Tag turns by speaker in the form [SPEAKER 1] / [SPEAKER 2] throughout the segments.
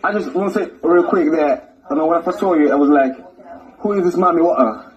[SPEAKER 1] I just want to say real quick that, when I first saw you, I was like, who is this mommy water?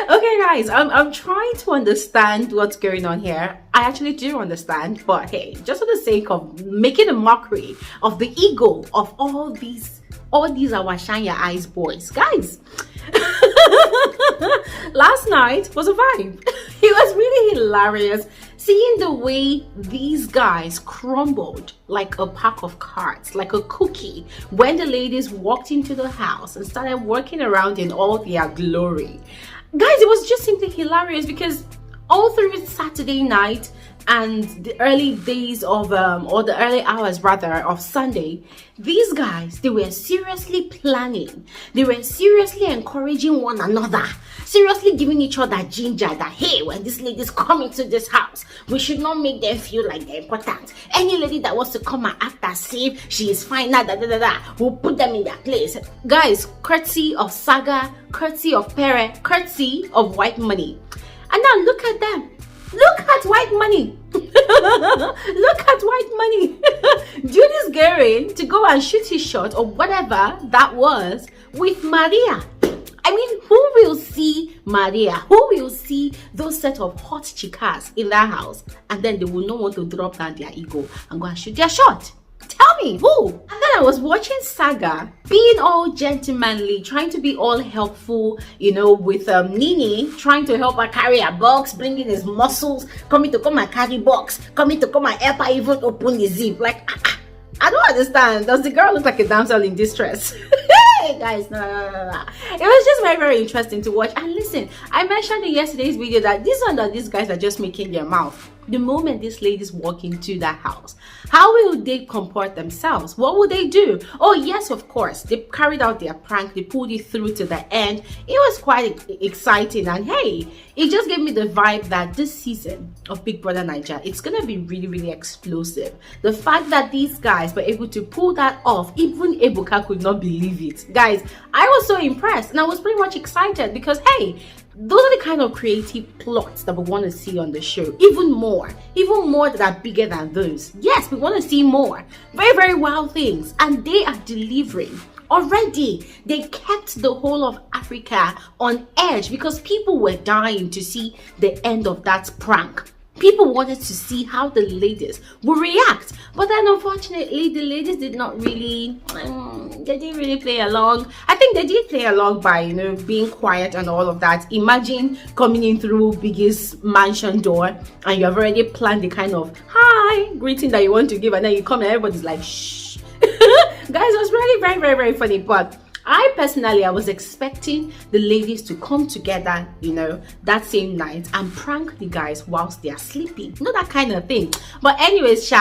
[SPEAKER 2] Okay guys, I'm trying to understand what's going on here. I actually do understand, but hey, just for the sake of making a mockery of the ego of all these our shine your eyes boys, guys. Last night was a vibe. It was really hilarious seeing the way these guys crumbled like a pack of cards, like a cookie, when the ladies walked into the house and started working around in all their glory. Guys, it was just simply hilarious because all through Saturday night and the early days of or the early hours rather of Sunday, these guys, they were seriously planning, they were seriously encouraging one another, seriously giving each other ginger that, hey, when these ladies come into this house, we should not make them feel like they're important. Any lady that wants to come and act as if she is fine, we'll put them in their place. Guys, courtesy of Saga, courtesy of Pere, courtesy of White Money. And now look at them. Look at White Money. Look at White Money. Judy's going to go and shoot his shot or whatever that was with Maria. I mean, who will see Maria? Who will see those set of hot chicas in that house? And then they will not want to drop down their ego and go and shoot their shot. Tell me, who? And then I was watching Saga being all gentlemanly, trying to be all helpful, you know, with Nini trying to help her carry a box, bringing his muscles, coming to come and carry box, coming to come and help her even open the zip. Like, I don't understand. Does the girl look like a damsel in distress? Hey guys, no. It was just very, very interesting to watch. And listen, I mentioned in yesterday's video that these guys are just making their mouth. The moment these ladies walk into that house, how will they comport themselves? What will they do? Oh yes, of course, they carried out their prank, they pulled it through to the end. It was quite exciting, and hey, it just gave me the vibe that this season of Big Brother Naija, it's gonna be really, really explosive. The fact that these guys were able to pull that off, even Ebuka could not believe it. Guys, I was so impressed and I was pretty much excited because hey, those are the kind of creative plots that we want to see on the show. Even more that are bigger than those. Yes, we want to see more. Very, very wild things, and they are delivering. Already, they kept the whole of Africa on edge because people were dying to see the end of that prank. People wanted to see how the ladies would react, but then unfortunately the ladies did not really they didn't really play along. I think they did play along by, you know, being quiet and all of that. Imagine coming in through Biggie's mansion door and you have already planned the kind of hi greeting that you want to give, and then you come and everybody's like shh. Guys, it was really very, very, very funny. But I was expecting the ladies to come together, you know, that same night and prank the guys whilst they are sleeping. You know, that kind of thing. But anyways,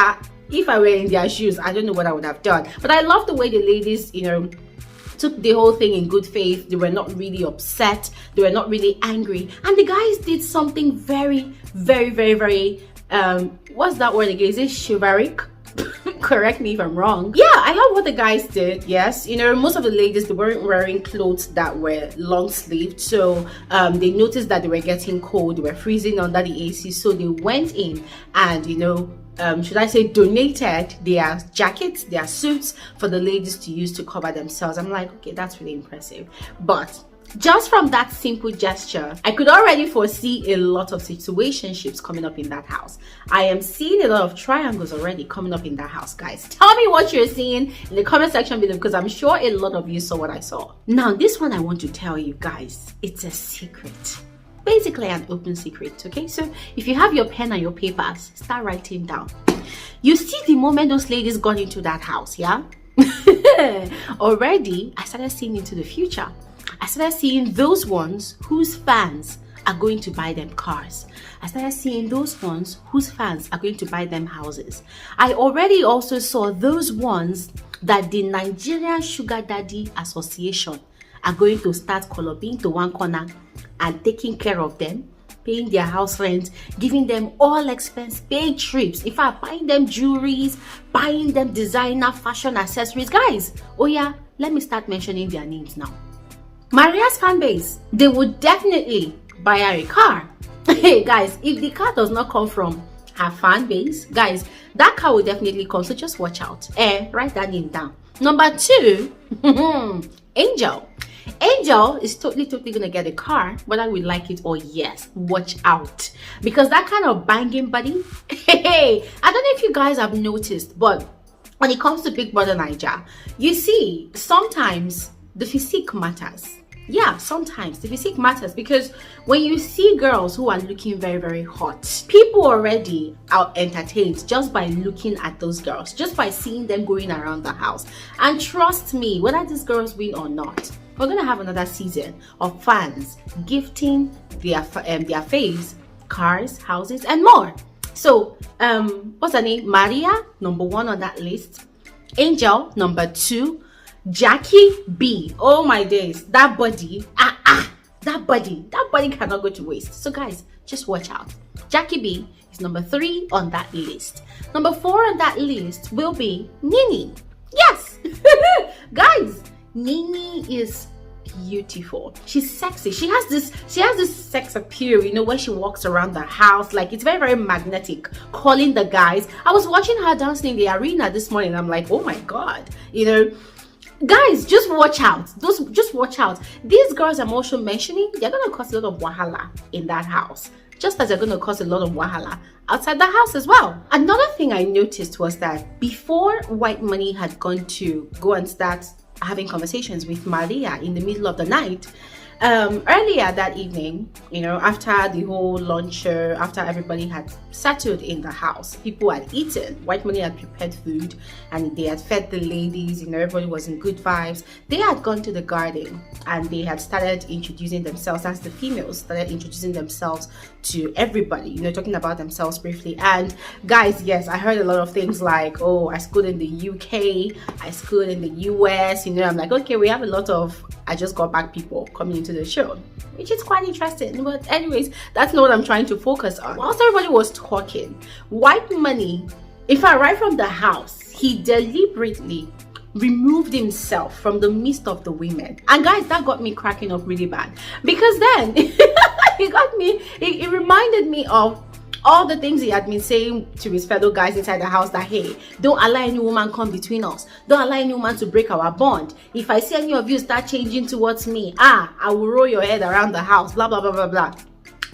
[SPEAKER 2] if I were in their shoes, I don't know what I would have done. But I love the way the ladies, you know, took the whole thing in good faith. They were not really upset. They were not really angry. And the guys did something very, very, very, very, what's that word again? Is it chivalric? Correct me if I'm wrong. Yeah, I love what the guys did. Yes, you know, most of the ladies, they weren't wearing clothes that were long sleeved, so they noticed that they were getting cold, they were freezing under the AC, so they went in and, you know, should I say, donated their jackets, their suits for the ladies to use to cover themselves. I'm like, okay, that's really impressive. But just from that simple gesture, I could already foresee a lot of situationships coming up in that house. I am seeing a lot of triangles already coming up in that house, guys. Tell me what you're seeing in the comment section below, because I'm sure a lot of you saw what I saw. Now, this one I want to tell you guys, it's a secret. Basically an open secret, okay? So if you have your pen and your papers, start writing down. You see, the moment those ladies got into that house, yeah? Already, I started seeing into the future. I started seeing those ones whose fans are going to buy them cars. I started seeing those ones whose fans are going to buy them houses. I already also saw those ones that the Nigerian Sugar Daddy Association are going to start clubbing to one corner and taking care of them paying their house rent, giving them all expense paid trips, in fact buying them jewelries, buying them designer fashion accessories. Guys, oh yeah, let me start mentioning their names now. Maria's fan base, they would definitely buy her a car. Hey guys, if the car does not come from her fan base, guys, that car will definitely come, so just watch out. Write that name down. Number 2, Angel. Angel is totally gonna get a car, whether we like it or yes. Watch out, because that kind of banging buddy. Hey, I don't know if you guys have noticed, but when it comes to Big Brother Naija, you see sometimes the physique matters. Yeah, sometimes the physique matters, because when you see girls who are looking very hot, people already are entertained just by looking at those girls, just by seeing them going around the house. And trust me, whether these girls win or not, we're gonna have another season of fans gifting their faves cars, houses, and more. So what's her name? Maria, number 1 on that list. Angel, number 2. Jackie B, oh my days, that body, that body cannot go to waste. So guys, just watch out. Jackie B is number 3 on that list. Number 4 on that list will be Nini. Yes. Guys, Nini is beautiful. She's sexy. She has this sex appeal, you know, when she walks around the house, like it's very magnetic, calling the guys. I was watching her dancing in the arena this morning. I'm like, oh my god, you know. Guys, just watch out. Just watch out. These girls I'm also mentioning, they're gonna cause a lot of wahala in that house, just as they're gonna cause a lot of wahala outside the house as well. Another thing I noticed was that before White Money had gone to go and start having conversations with Maria in the middle of the night, earlier that evening, you know, after the whole luncher, after everybody had settled in the house, people had eaten, White Money had prepared food and they had fed the ladies, you know, everybody was in good vibes. They had gone to the garden and they had started introducing themselves, as the females started introducing themselves to everybody, you know, talking about themselves briefly. And guys, yes, I heard a lot of things like, oh, I schooled in the UK, I schooled in the US, you know. I'm like, okay, we have a lot of I just got back people coming into the show, which is quite interesting. But anyways, that's not what I'm trying to focus on. Whilst everybody was talking, White Money, in fact, right from the house, he deliberately removed himself from the midst of the women. And guys, that got me cracking up really bad, because then it reminded me of all the things he had been saying to his fellow guys inside the house, that hey, don't allow any woman come between us, don't allow any woman to break our bond. If I see any of you start changing towards me, I will roll your head around the house, blah blah blah.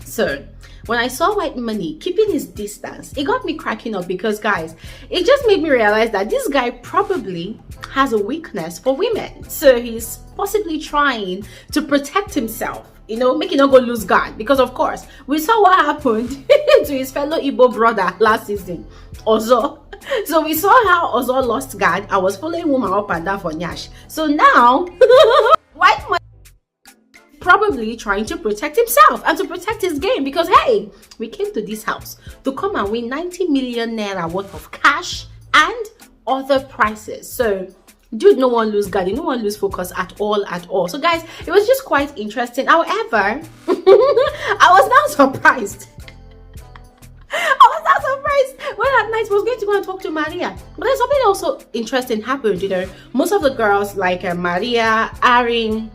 [SPEAKER 2] So when I saw White Money keeping his distance, it got me cracking up, because guys, it just made me realize that this guy probably has a weakness for women. So he's possibly trying to protect himself, you know, make it not go lose guard, because of course we saw what happened to his fellow Igbo brother last season, Ozo. So we saw how Ozo lost guard. I was following woman up and down for Nyash. So now White Money probably trying to protect himself and to protect his game, because hey, we came to this house to come and win 90 million naira worth of cash and other prizes. So dude, no one lose guard, no one lose focus at all. So guys, it was just quite interesting. However, I was now surprised. When at night I was going to go and talk to Maria, but then something also interesting happened. You know, most of the girls like Maria, Arin,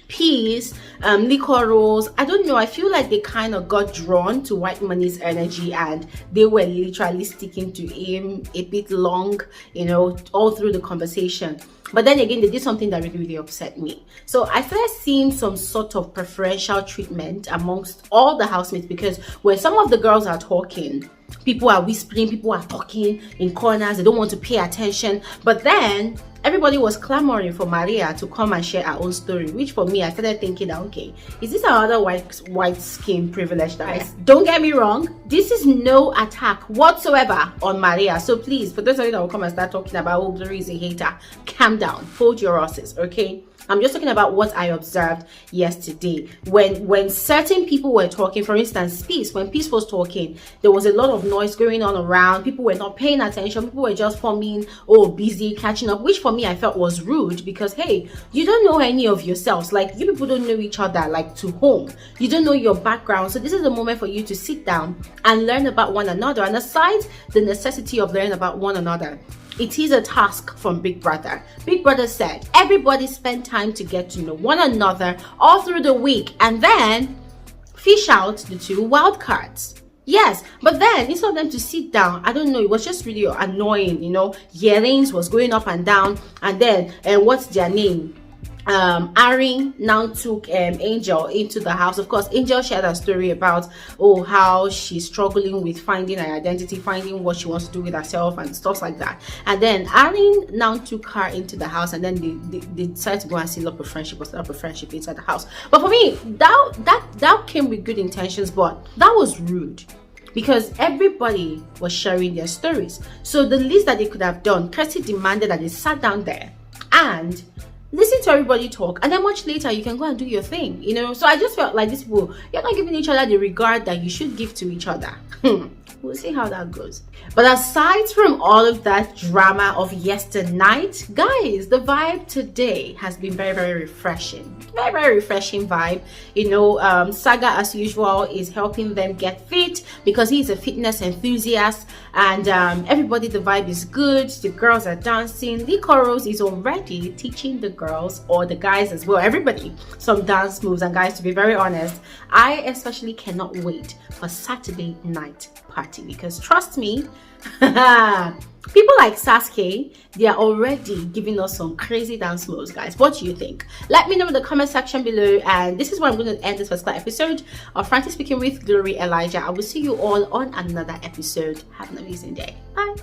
[SPEAKER 2] Peace, Liquor Rose, I don't know, I feel like they kind of got drawn to White Money's energy and they were literally sticking to him a bit long, you know, all through the conversation. But then again, they did something that really upset me. So I started seeing some sort of preferential treatment amongst all the housemates, because when some of the girls are talking, people are whispering, people are talking in corners, they don't want to pay attention. But then everybody was clamoring for Maria to come and share her own story, which for me, I started thinking that, okay, is this another white skin privilege? Guys, don't get me wrong, this is no attack whatsoever on Maria. So please, for those of you that will come and start talking about, oh, Glory is a hater, calm down, hold your horses, okay? I'm just talking about what I observed yesterday. When certain people were talking, for instance, Peace, when Peace was talking, there was a lot of noise going on around. People were not paying attention. People were just forming, busy, catching up, which for me I felt was rude, because hey, you don't know any of yourselves. Like, you people don't know each other, like, to whom. You don't know your background. So this is a moment for you to sit down and learn about one another. And aside the necessity of learning about one another, it is a task from Big Brother. Big Brother said everybody spend time to get to know one another all through the week, and then fish out the 2 wild cards. Yes, but then instead of them to sit down, I don't know, it was just really annoying, Yellings was going up and down, and then what's their name? Arin now took Angel into the house. Of course, Angel shared a story about how she's struggling with finding her identity, finding what she wants to do with herself and stuff like that. And then Arin now took her into the house, and then they decided to go and seal up a friendship or set up a friendship inside the house. But for me, that came with good intentions, but that was rude, because everybody was sharing their stories. So the least that they could have done, Kirsty demanded that they sat down there and listen to everybody talk, and then much later you can go and do your thing, So I just felt like these people, you're not giving each other the regard that you should give to each other. We'll see how that goes. But aside from all of that drama of yesternight, guys, the vibe today has been very, very refreshing. Very, very refreshing vibe. Saga, as usual, is helping them get fit because he's a fitness enthusiast, and everybody, the vibe is good. The girls are dancing. Lee Rose is already teaching the girls, or the guys as well, everybody, some dance moves. And guys, to be very honest, I especially cannot wait for Saturday night party, because trust me, people like Sasuke, they are already giving us some crazy dance moves. Guys, what do you think? Let me know in the comment section below. And this is where I'm going to end this particular episode of Frantic Speaking with Glory Elijah. I will see you all on another episode. Have an amazing day. Bye.